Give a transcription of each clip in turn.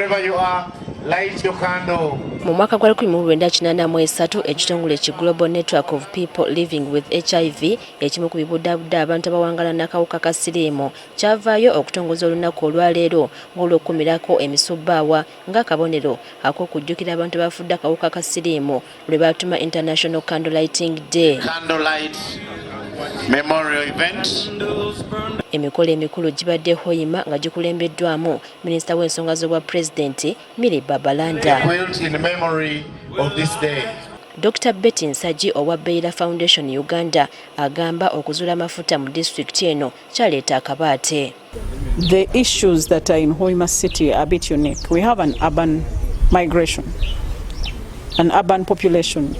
wherever you are, light your candle. Mu mwaka gwa 1983 ekitongole ki Global Network of People Living with HIV ekimu ku bibuddaabudda abantu abawangala n'akawuka ka siriimu kyavaayo okutongoza olunaku olwaleero ng'olw'okukumirako emisubaawa ng'akabonero ak'okujjukira abantu abafudde akawuka ka siriimu lwe baatuma International Candlelighting Day. Candlelight Memorial Event. Emikolo emikulu gibadde Hoima nga gikulembeddwamu minisita w'ensonga z'obwa pulezidenti Miri Babalanda. In the memory of this day. Dr. Betty Nsagi owa Beira Foundation Uganda agamba okuzuula amafuta mu district eno kyaleeta akabaate. The issues that are in Hoima city are a bit unique. We have an urban migration, an urban population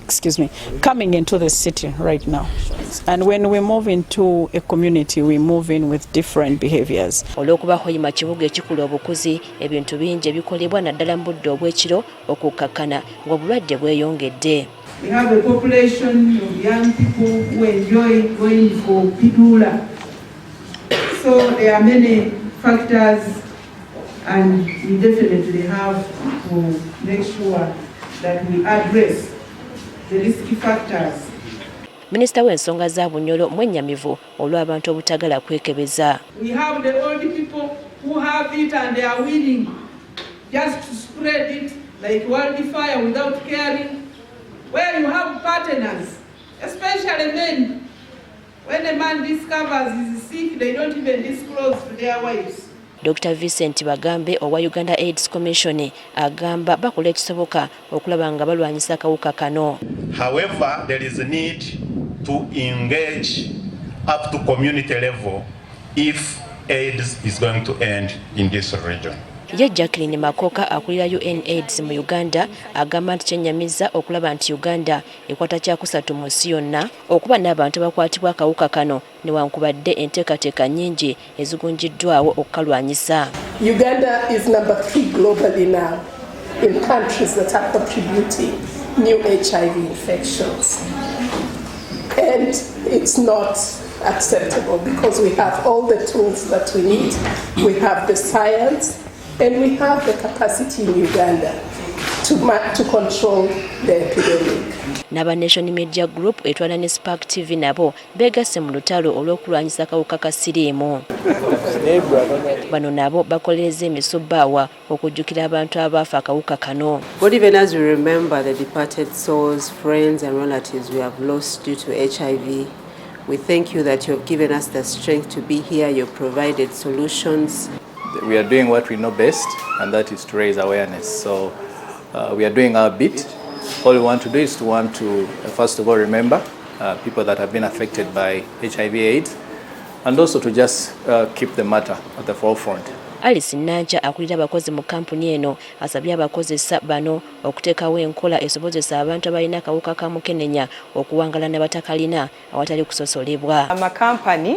excuse me, coming into the city right now. And when we move into a community, we move in with different behaviors. Olw'okuba Hoima kibuga ekikulu obukuzi, ebintu bingi ebikolebwa naddala mu budde obw'ekiro okukakkana ng'obulwadde bweyongedde. We have a population of young people who enjoy going for bidula. So there are many factors, and we definitely have to make sure that we address the risky factors. Minisita w'ensonga za Bunyolo mwennyamivu olw'abantu obutagala kwekebeza. We have the old people who have it and they are willing just to spread it like wildfire without caring. Where you have partners, especially men, when a man discovers he's sick, they don't even disclose to their wives. Dr. Vincent Bagambe owa Uganda AIDS Commission agamba bakola ekisoboka okulaba nga balwanyisa akawuka kano. However, there is a need to engage up to community level if AIDS is going to end in this region. Ye Jacqueline Makoka akulira UNAIDS mu Uganda agamba nti kyennyamiza okulaba nti Uganda ekwata kyakusatu mu nsi yonna okuba n'abantu abakwatibwa akawuka kano newankubadde enteekateeka nnyingi ezigunjiddwawo okukalwanyisa. Uganda is number 3 globally now in countries that are contributing new HIV infections. And it's not acceptable because we have all the tools that we need. We have the science and we have the capacity in Uganda to control the epidemic. Naba Nation Media Group etwala ne Spark TV nabo begasse mu lutalo olw'okulwanyisa akawuka ka siriimu. Bano nabo bakoleereza emisubaawa okujjukira abantu abaafa akawuka kano. But even as we remember the departed souls, friends and relatives we have lost due to HIV, we thank you that you have given us the strength to be here. You have provided solutions. We are doing what we know best, and that is to raise awareness. So we are doing our bit. All we want to do is to first of all remember people that have been affected by HIV/AIDS, and also to just keep the matter at the forefront. Alice Nanja akulira abakozi mu kampuni eno asabye abakozesa bano okuteekawo enkola esobozesa abantu abalina akawuka ka mukenenya okuwangala ne batakalina awatali kusosolebwa. Amakampani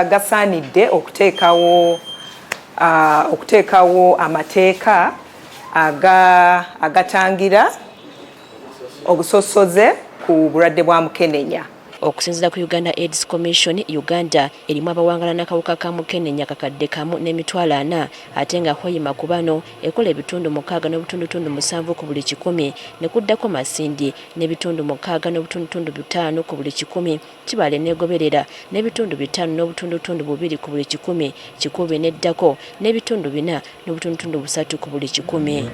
gasaanidde okuteekawo amateeka agatangira obusosoze ku bulwadde bwa mukenenya. Okusinziira ku Uganda AIDS Commission, Uganda erimu abawangala n'akawuka ka mukenenya kakadde kamu n'emitwalo 4 ate nga Hoima ku bano ekola ebitundu 6.7 ku buli 100 ne kuddako Masindi n'ebitundu 6.5 ku buli 100, Kibale n'egoberera n'ebitundu 5.2 ku buli 100, Kikuube n'eddako n'ebitundu 4.3 ku buli 100.